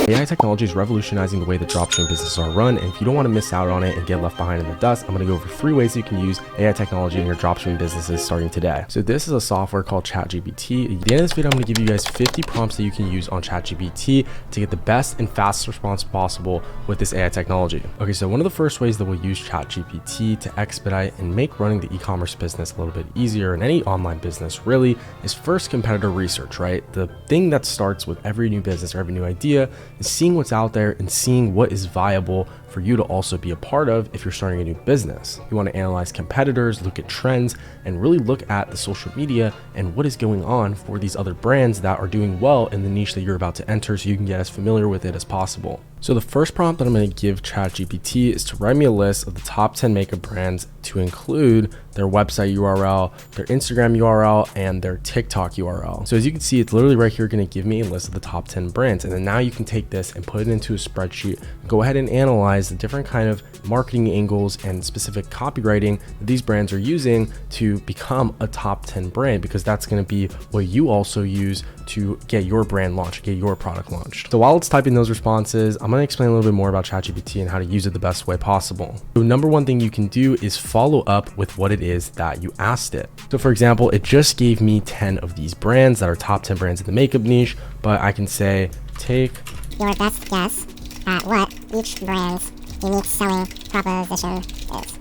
AI technology is revolutionizing the way that dropshipping businesses are run, and if you don't want to miss out on it and get left behind in the dust, I'm going to go over 3 ways you can use AI technology in your dropshipping businesses starting today. So this is a software called ChatGPT. At the end of this video, I'm going to give you guys 50 prompts that you can use on ChatGPT to get the best and fastest response possible with this AI technology. Okay, so one of the first ways that we'll use ChatGPT to expedite and make running the e-commerce business a little bit easier, and any online business really, is first competitor research, right? The thing that starts with every new business or every new idea is seeing what's out there and seeing what is viable for you to also be a part of if you're starting a new business. You want to analyze competitors, look at trends, and really look at the social media and what is going on for these other brands that are doing well in the niche that you're about to enter, so you can get as familiar with it as possible. So the first prompt that I'm going to give ChatGPT is to write me a list of the top 10 makeup brands, to include their website URL, their Instagram URL, and their TikTok URL. So as you can see, it's literally right here going to give me a list of the top 10 brands. And then now you can take this and put it into a spreadsheet, go ahead and analyze the different kind of marketing angles and specific copywriting that these brands are using to become a top 10 brand, because that's going to be what you also use to get your brand launched, get your product launched. So while it's typing those responses, I'm going to explain a little bit more about ChatGPT and how to use it the best way possible. So number one thing you can do is follow up with what it is that you asked it. So for example, it just gave me 10 of these brands that are top 10 brands in the makeup niche, but I can say, take your best guess at what each brand's unique selling proposition is.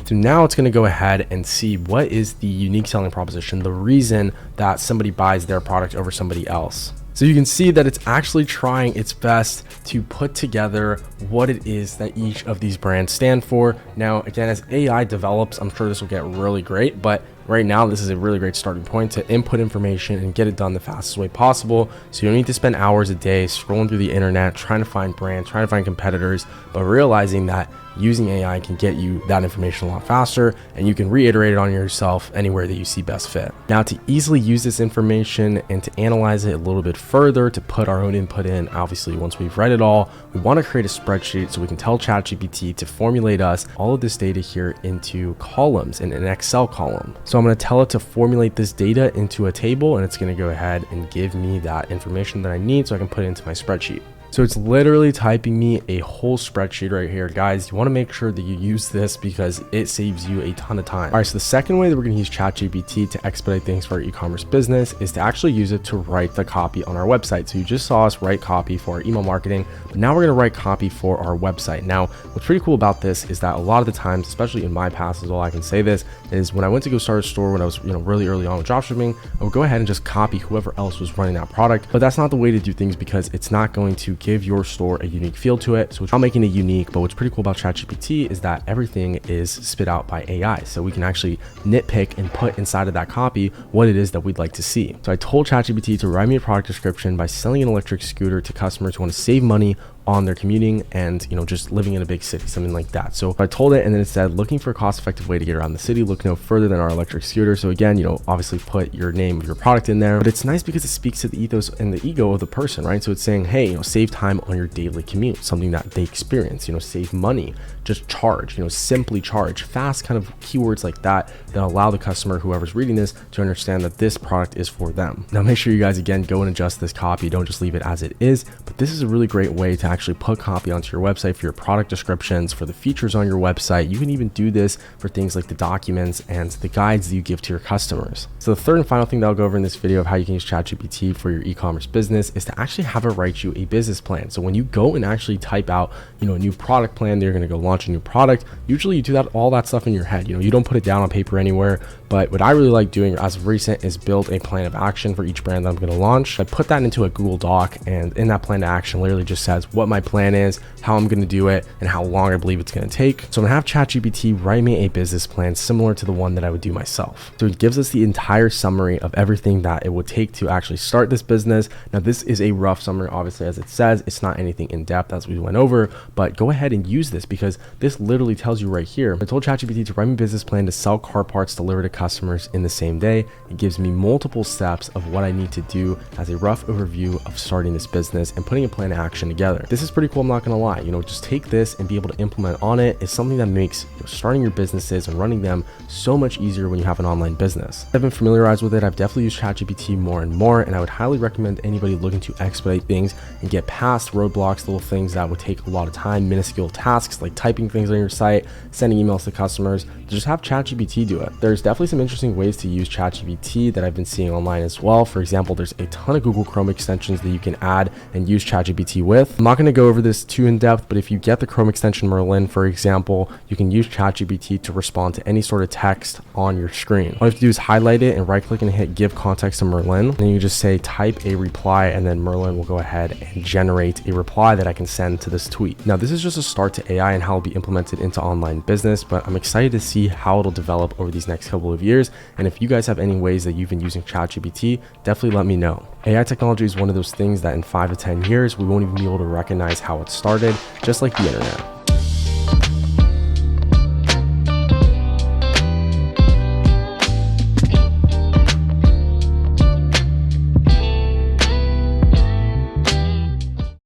So now it's going to go ahead and see what is the unique selling proposition, the reason that somebody buys their product over somebody else. So you can see that it's actually trying its best to put together what it is that each of these brands stand for. Now, again, as AI develops, I'm sure this will get really great, but right now this is a really great starting point to input information and get it done the fastest way possible. So you don't need to spend hours a day scrolling through the internet, trying to find brands, trying to find competitors, but realizing that using AI can get you that information a lot faster, and you can reiterate it on yourself anywhere that you see best fit. Now, to easily use this information and to analyze it a little bit further, to put our own input in, obviously once we've read it all, we want to create a spreadsheet so we can tell ChatGPT to formulate us all of this data here into columns in an Excel column. So I'm going to tell it to formulate this data into a table, and it's going to go ahead and give me that information that I need so I can put it into my spreadsheet. So it's literally typing me a whole spreadsheet right here. Guys, you want to make sure that you use this because it saves you a ton of time. All right, so the second way that we're going to use ChatGPT to expedite things for our e-commerce business is to actually use it to write the copy on our website. So you just saw us write copy for our email marketing, but now we're going to write copy for our website. Now, what's pretty cool about this is that a lot of the times, especially in my past as well, I can say this, is when I went to go start a store when I was really early on with dropshipping, I would go ahead and just copy whoever else was running that product. But that's not the way to do things, because it's not going to give your store a unique feel to it. So it's not making it unique. But what's pretty cool about ChatGPT is that everything is spit out by AI. So we can actually nitpick and put inside of that copy what it is that we'd like to see. So I told ChatGPT to write me a product description by selling an electric scooter to customers who want to save money on their commuting and just living in a big city, something like that. So I told it, and then it said, looking for a cost-effective way to get around the city, look no further than our electric scooter. So again, obviously put your name of your product in there, but it's nice because it speaks to the ethos and the ego of the person, right? So it's saying, hey, save time on your daily commute, something that they experience, save money, just charge, simply charge, fast kind of keywords like that allow the customer, whoever's reading this, to understand that this product is for them. Now, make sure you guys, again, go and adjust this copy. Don't just leave it as it is, but this is a really great way to actually put copy onto your website for your product descriptions, for the features on your website. You can even do this for things like the documents and the guides that you give to your customers. So the third and final thing that I'll go over in this video of how you can use ChatGPT for your e-commerce business is to actually have it write you a business plan. So when you go and actually type out, a new product plan, they're going to go launch a new product. Usually you do all that stuff in your head. You don't put it down on paper anywhere. But what I really like doing as of recent is build a plan of action for each brand that I'm going to launch. I put that into a Google Doc, and in that plan of action literally just says what my plan is, how I'm going to do it, and how long I believe it's going to take. So I'm going to have ChatGPT write me a business plan similar to the one that I would do myself. So it gives us the entire summary of everything that it would take to actually start this business. Now, this is a rough summary, obviously, as it says. It's not anything in depth as we went over, but go ahead and use this because this literally tells you right here. I told ChatGPT to write me a business plan to sell car parts delivered to customers in the same day. It gives me multiple steps of what I need to do as a rough overview of starting this business and putting a plan of action together. This is pretty cool, I'm not gonna lie. Just take this and be able to implement on it is something that makes starting your businesses and running them so much easier when you have an online business. I've been familiarized with it. I've definitely used ChatGPT more and more, and I would highly recommend anybody looking to expedite things and get past roadblocks, little things that would take a lot of time, minuscule tasks like typing things on your site, sending emails to customers, to just have ChatGPT do it. There's definitely some interesting ways to use ChatGPT that I've been seeing online as well. For example, there's a ton of Google Chrome extensions that you can add and use ChatGPT with. I'm not going to go over this too in depth, but if you get the Chrome extension Merlin, for example, you can use ChatGPT to respond to any sort of text on your screen. All you have to do is highlight it and right click and hit give context to Merlin. And then you just say type a reply, and then Merlin will go ahead and generate a reply that I can send to this tweet. Now, this is just a start to AI and how it'll be implemented into online business, but I'm excited to see how it'll develop over these next couple of years. And if you guys have any ways that you've been using ChatGPT, definitely let me know. AI technology is one of those things that in 5 to 10 years, we won't even be able to recognize how it started, just like the internet.